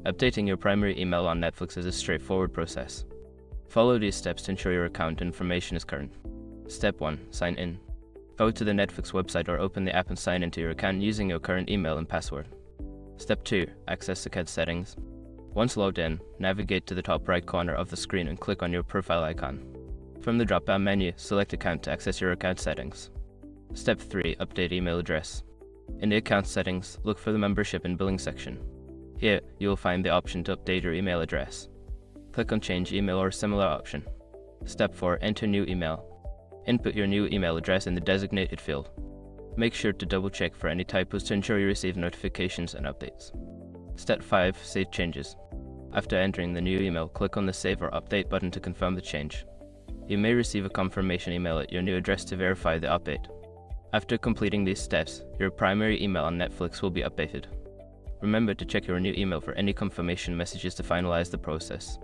Updating your primary email on Netflix is a straightforward process. Follow these steps to ensure your account information is current. Step 1. Sign in. Go to the Netflix website or open the app and sign into your account using your current email and password. Step 2. Access account settings. Once logged in, navigate to the top right corner of the screen and click on your profile icon. From the drop-down menu, select Account to access your account settings. Step 3. Update email address. In the account settings, look for the Membership and Billing section. Here, you will find the option to update your email address. Click on Change Email or similar option. Step 4. Enter new email. Input your new email address in the designated field. Make sure to double-check for any typos to ensure you receive notifications and updates. Step 5. Save changes. After entering the new email, click on the Save or Update button to confirm the change. You may receive a confirmation email at your new address to verify the update. After completing these steps, your primary email on Netflix will be updated. Remember to check your new email for any confirmation messages to finalize the process.